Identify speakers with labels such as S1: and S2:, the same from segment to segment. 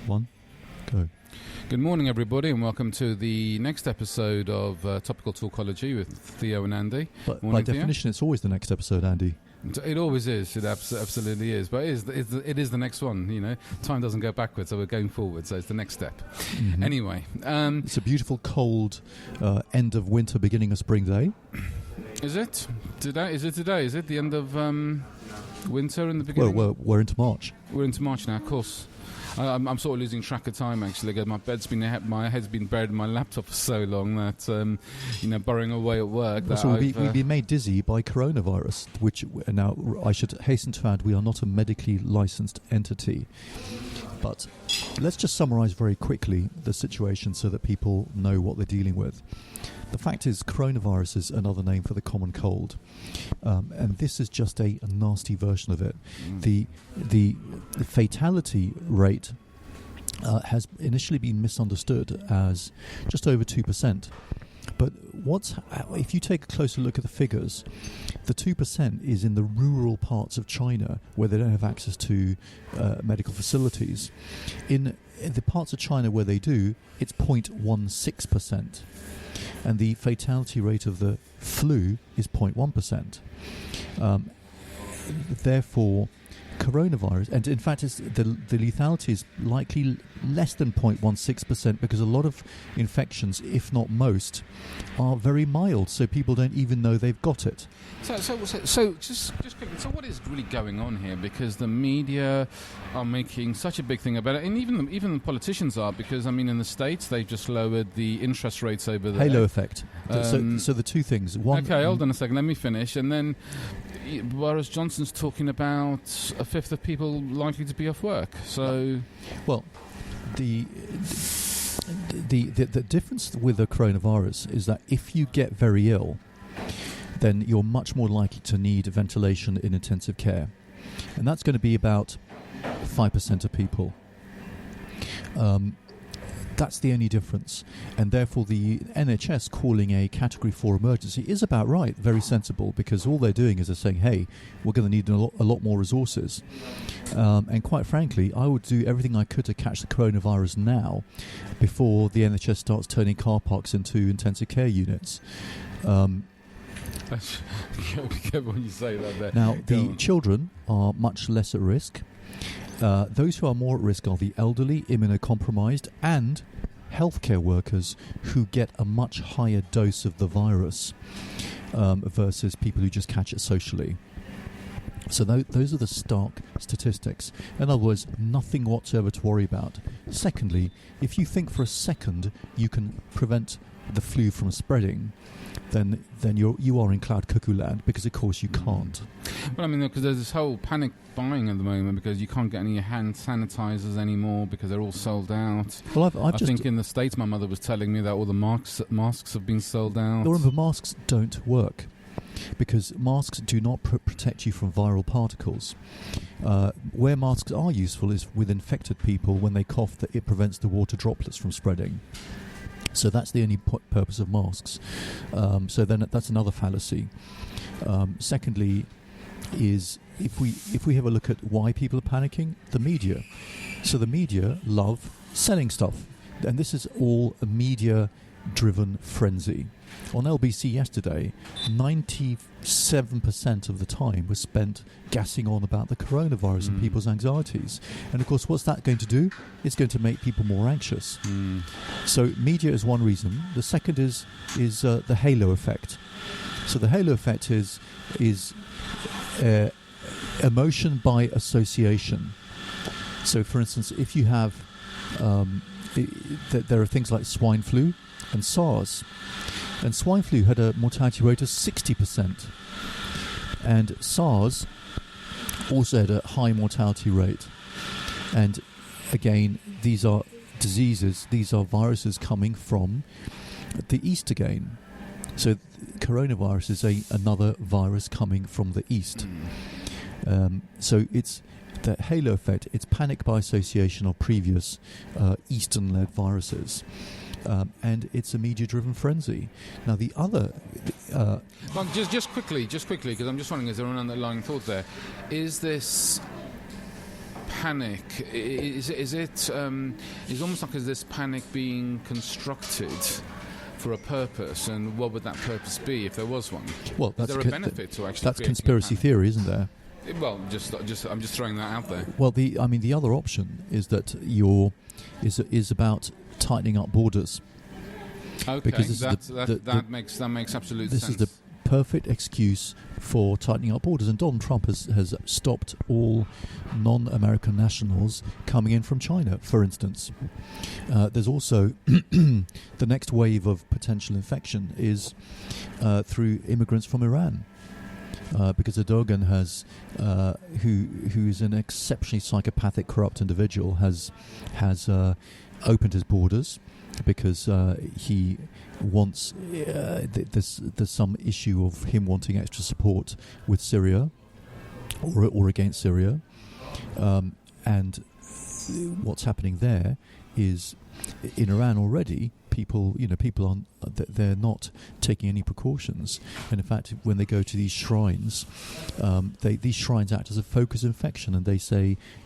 S1: One, go.
S2: Good morning, everybody, and welcome to the next episode of Topical Talkology with Theo and Andy.
S1: But
S2: morning,
S1: by definition,
S2: Theo.
S1: It's always the next episode, Andy.
S2: It always is. It absolutely is. But it is the next one, you know. Time doesn't go backwards, so we're going forward, so it's the next step.
S1: Mm-hmm.
S2: Anyway.
S1: It's a beautiful, cold end of winter, beginning of spring day.
S2: Is it? Today? Is it today? Is it the end of winter in the beginning?
S1: Well, we're into March.
S2: We're into March now, of course. I'm sort of losing track of time, actually, because my head's been buried in my laptop for so long that, burrowing away at work. That
S1: So we've been made dizzy by coronavirus, which now I should hasten to add, we are not a medically licensed entity. But let's just summarise very quickly the situation so that people know what they're dealing with. The fact is, coronavirus is another name for the common cold, and this is just a nasty version of it. The fatality rate has initially been misunderstood as just over 2%. But if you take a closer look at the figures, the 2% is in the rural parts of China where they don't have access to medical facilities. In the parts of China where they do, it's 0.16%. And the fatality rate of the flu is 0.1%. Therefore, coronavirus, and in fact the lethality is likely less than 0.16% because a lot of infections, if not most, are very mild, so people don't even know they've got it.
S2: So just quickly, so what is really going on here? Because the media are making such a big thing about it, and even the politicians are, because, I mean, in the States, they've just lowered the interest rates over there.
S1: Halo effect. So the two things. One,
S2: okay, hold on a second, let me finish. And then Boris Johnson's talking about a fifth of people likely to be off work. So...
S1: Well, the difference with the coronavirus is that if you get very ill, then you're much more likely to need ventilation in intensive care. And that's going to be about 5% of people. That's the only difference. And therefore the NHS calling a Category 4 emergency is about right, very sensible, because all they're doing is they're saying, hey, we're going to need a lot more resources. And quite frankly, I would do everything I could to catch the coronavirus now before the NHS starts turning car parks into intensive care units.
S2: Be careful when you say that there.
S1: Now, the children are much less at risk. Those who are more at risk are the elderly, immunocompromised, and healthcare workers who get a much higher dose of the virus versus people who just catch it socially. So those are the stark statistics. In other words, nothing whatsoever to worry about. Secondly, if you think for a second you can prevent the flu from spreading, then you are in cloud cuckoo land, because of course you can't.
S2: Well, I mean, because there's this whole panic buying at the moment because you can't get any hand sanitizers anymore because they're all sold out.
S1: Well, I
S2: think in the States, my mother was telling me that all the masks have been sold out.
S1: Remember, masks don't work because masks do not protect you from viral particles. Where masks are useful is with infected people when they cough, that it prevents the water droplets from spreading. So that's the only purpose of masks. So then that's another fallacy. Secondly, is if we have a look at why people are panicking, the media. So the media love selling stuff, and this is all a media-driven frenzy. On LBC yesterday, 97% of the time was spent gassing on about the coronavirus and people's anxieties. And of course, what's that going to do? It's going to make people more anxious. So media is one reason. The second is the halo effect. So the halo effect is emotion by association. So for instance, if you have there are things like swine flu and SARS. And swine flu had a mortality rate of 60%. And SARS also had a high mortality rate. And again, these are diseases, these are viruses coming from the East again. So coronavirus is another virus coming from the East. So it's the halo effect, it's panic by association of previous Eastern-led viruses. And it's a media-driven frenzy. Now, the other...
S2: Well, just quickly, because I'm just wondering, is there an underlying thought there? Is this panic, is almost like is this panic being constructed for a purpose, and what would that purpose be if there was one?
S1: Well,
S2: is there a benefit to actually?
S1: That's conspiracy theory, isn't there?
S2: Well, I'm just throwing that out there.
S1: Well, the other option is that is about tightening up borders.
S2: Okay,
S1: because
S2: that makes absolute sense.
S1: This is the perfect excuse for tightening up borders, and Donald Trump has stopped all non-American nationals coming in from China, for instance. There's also the next wave of potential infection is through immigrants from Iran. Because Erdogan has, who is an exceptionally psychopathic, corrupt individual, has opened his borders because he wants. There's some issue of him wanting extra support with Syria or against Syria, and what's happening there is in Iran already. People they're not taking any precautions, and in fact, when they go to these shrines, these shrines act as a focus infection, and they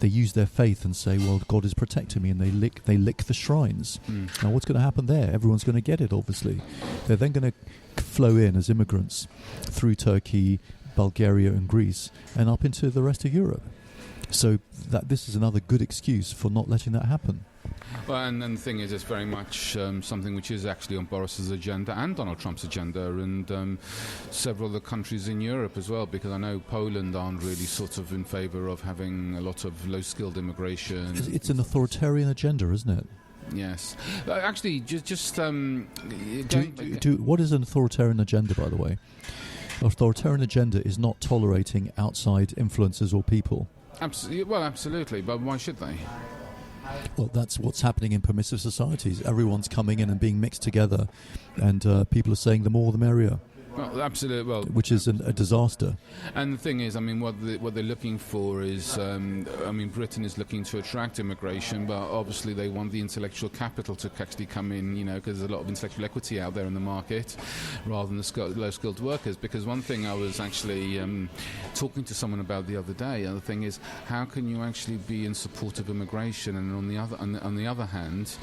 S1: use their faith and say, "Well, God is protecting me," and they lick the shrines. Now, what's going to happen there? Everyone's going to get it. Obviously, they're then going to flow in as immigrants through Turkey, Bulgaria, and Greece, and up into the rest of Europe. So this is another good excuse for not letting that happen.
S2: Well, and the thing is, it's very much something which is actually on Boris's agenda and Donald Trump's agenda, and several of the countries in Europe as well, because I know Poland aren't really sort of in favour of having a lot of low-skilled immigration.
S1: It's an authoritarian agenda, isn't it?
S2: Yes. Actually, just...
S1: what is an authoritarian agenda, by the way? Authoritarian agenda is not tolerating outside influences or people.
S2: Absolutely, but why should they?
S1: Well, that's what's happening in permissive societies. Everyone's coming in and being mixed together, and people are saying the more the merrier.
S2: Well, absolutely. Well,
S1: which is a disaster.
S2: And the thing is, I mean, what they're looking for is, Britain is looking to attract immigration, but obviously they want the intellectual capital to actually come in, because there's a lot of intellectual equity out there in the market, rather than the low-skilled workers. Because one thing I was actually talking to someone about the other day, and the thing is, how can you actually be in support of immigration, and on the other hand,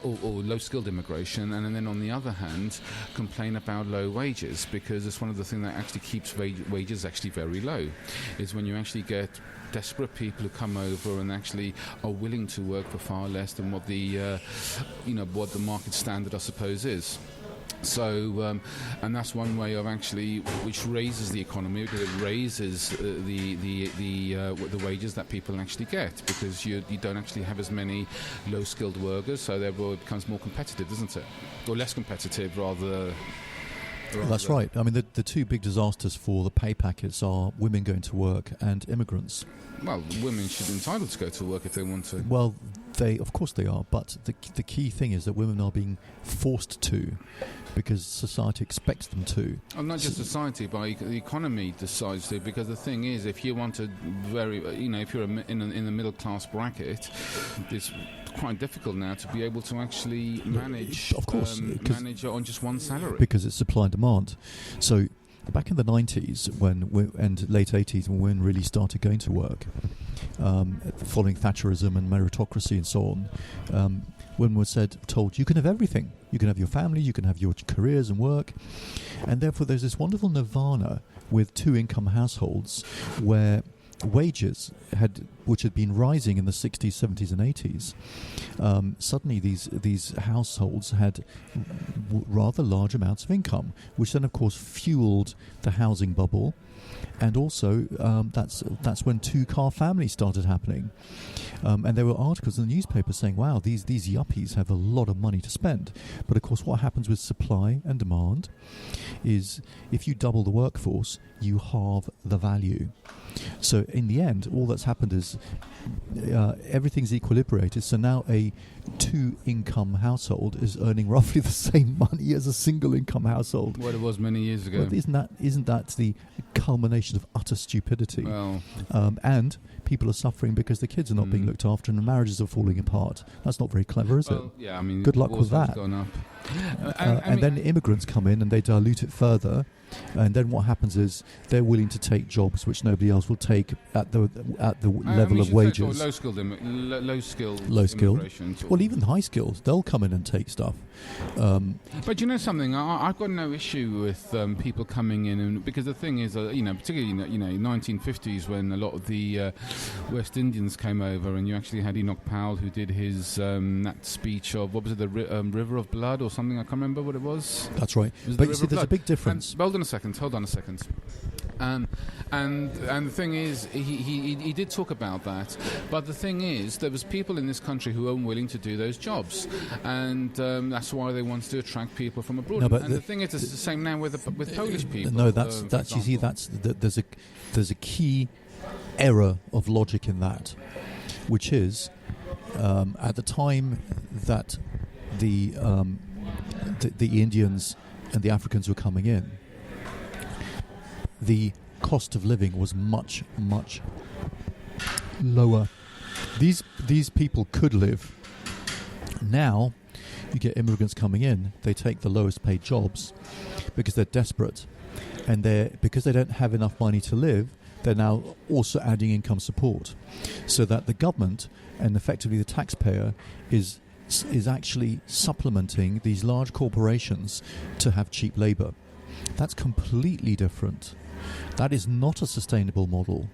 S2: or low-skilled immigration, and then on the other hand, complain about low wages? Because it's one of the things that actually keeps wages actually very low, is when you actually get desperate people who come over and actually are willing to work for far less than what the what the market standard I suppose is. So, and that's one way of actually, which raises the economy, because it raises the wages that people actually get, because you don't actually have as many low-skilled workers, so therefore it becomes more competitive, doesn't it? Or less competitive, rather.
S1: That's right. I mean, the two big disasters for the pay packets are women going to work and immigrants.
S2: Well, women should be entitled to go to work if they want to.
S1: Well, of course they are, but the key thing is that women are being forced to, because society expects them to.
S2: Oh, not just society, but the economy decides to. Because the thing is, if you want to if you're in the middle class bracket, it's quite difficult now to be able to actually manage.
S1: Of course,
S2: manage on just one salary,
S1: because it's supply and demand. So back in the 90s and late 80s, when women really started going to work, following Thatcherism and meritocracy and so on, women were told, you can have everything. You can have your family, you can have your careers and work. And therefore there's this wonderful nirvana with two-income households where wages which had been rising in the 60s, 70s and 80s, suddenly these households had rather large amounts of income, which then of course fueled the housing bubble. And also, that's when two-car families started happening. And there were articles in the newspaper saying, wow, these yuppies have a lot of money to spend. But of course, what happens with supply and demand is if you double the workforce, you halve the value. So in the end, all that's happened is everything's equilibrated. So now a two-income household is earning roughly the same money as a single-income household.
S2: What it was many years ago.
S1: Well, isn't that the culmination of utter stupidity?
S2: Well,
S1: and people are suffering because the kids are not being looked after and the marriages are falling apart. That's not very clever, is it?
S2: Yeah, I mean,
S1: good luck with that.
S2: Gone up.
S1: And then immigrants come in and they dilute it further. And then what happens is they're willing to take jobs which nobody else will take at the level of wages.
S2: Low skilled
S1: immigration. Well, even high skills, they'll come in and take stuff.
S2: But you know something, I've got no issue with people coming in, and because the thing is, particularly 1950s when a lot of the West Indians came over, and you actually had Enoch Powell who did his that speech of, what was it, the River of Blood or something? I can't remember what it was.
S1: That's right. But you see, there's a big difference.
S2: Hold on a second. And the thing is, he did talk about that, but the thing is, there was people in this country who weren't willing to do those jobs, and that's why they wanted to attract people from abroad.
S1: No,
S2: and the thing is, it's the same now with Polish people.
S1: No, that's you see, there's a key error of logic in that, which is at the time that the Indians and the Africans were coming in, the cost of living was much, much lower. These people could live. Now, you get immigrants coming in, they take the lowest paid jobs because they're desperate, and because they don't have enough money to live, they're now also adding income support, so that the government and effectively the taxpayer is actually supplementing these large corporations to have cheap labour. That's completely different. That is not a sustainable model.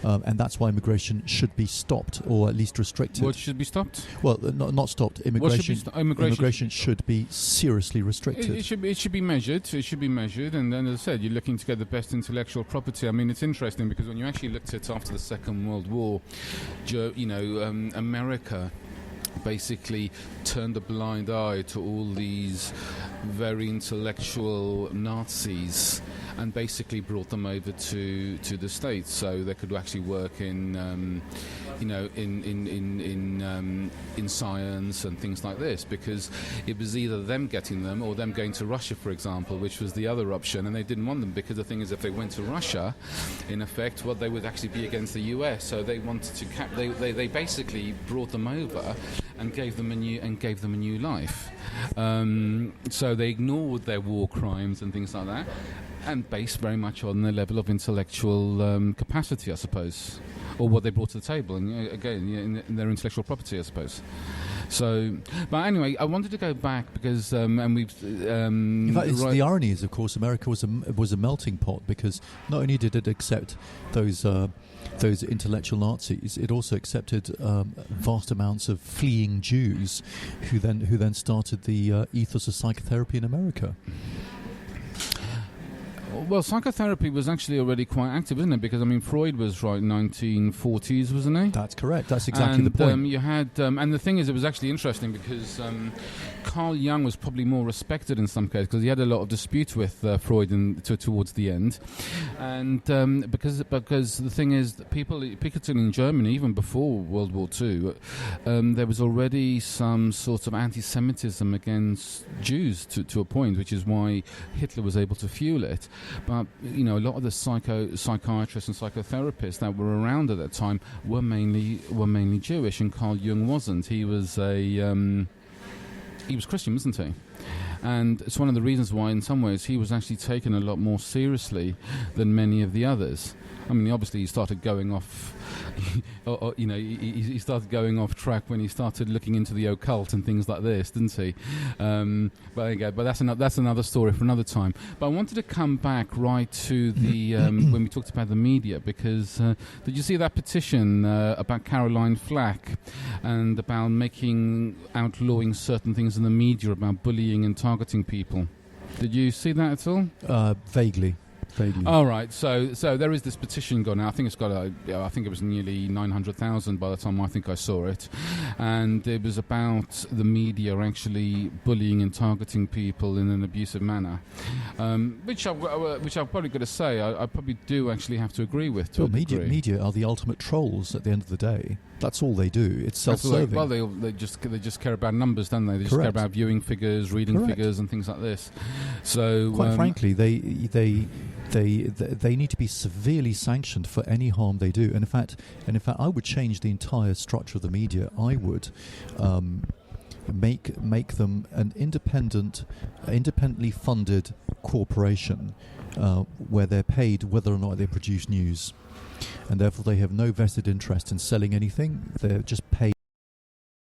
S1: And that's why immigration should be stopped, or at least restricted.
S2: What should be stopped?
S1: Well, not stopped. Immigration should be seriously restricted.
S2: It should be measured. It should be measured. And then, as I said, you're looking to get the best intellectual property. I mean, it's interesting because when you actually looked at after the Second World War, America basically turned a blind eye to all these very intellectual Nazis and basically brought them over to the States so they could actually work in science and things like this, because it was either them getting them or them going to Russia, for example, which was the other option, and they didn't want them because the thing is, if they went to Russia, in effect, they would actually be against the US. So they wanted to they basically brought them over and gave them a new life. So they ignored their war crimes and things like that, and based very much on the level of intellectual capacity, I suppose, or what they brought to the table, and again, in their intellectual property, I suppose. So, but anyway, I wanted to go back because, and we've.
S1: In fact, the irony is, of course, America was a melting pot, because not only did it accept those intellectual Nazis, it also accepted vast amounts of fleeing Jews, who then started the ethos of psychotherapy in America.
S2: Well, psychotherapy was actually already quite active, isn't it? Because, I mean, Freud was 1940s, wasn't he?
S1: That's correct. That's exactly the point.
S2: You had, and the thing is, it was actually interesting because Carl Jung was probably more respected in some cases because he had a lot of dispute with Freud towards the end, and because the thing is, people in Germany, even before World War II, there was already some sort of anti-Semitism against Jews to a point, which is why Hitler was able to fuel it. But a lot of the psychiatrists and psychotherapists that were around at that time were mainly Jewish, and Carl Jung wasn't. He was Christian, wasn't he? And it's one of the reasons why, in some ways, he was actually taken a lot more seriously than many of the others. I mean, obviously, he started going off. He started going off track when he started looking into the occult and things like this, didn't he? But that's another story for another time. But I wanted to come back right to the when we talked about the media, because did you see that petition about Caroline Flack and about outlawing certain things in the media about bullying and targeting people? Did you see that at all?
S1: Vaguely.
S2: All right, so there is this petition gone out. I think it's got I think it was nearly 900,000 by the time I think I saw it, and it was about the media actually bullying and targeting people in an abusive manner, which I've probably got to say I probably do actually have to agree with.
S1: Media are the ultimate trolls at the end of the day. That's all they do. It's self-serving.
S2: Well, they just care about numbers, don't they? They just care about viewing figures, reading figures, and things like this. So,
S1: quite frankly, they need to be severely sanctioned for any harm they do. And in fact, I would change the entire structure of the media. I would make them an independently funded corporation where they're paid whether or not they produce news, and therefore they have no vested interest in selling anything. They're just paid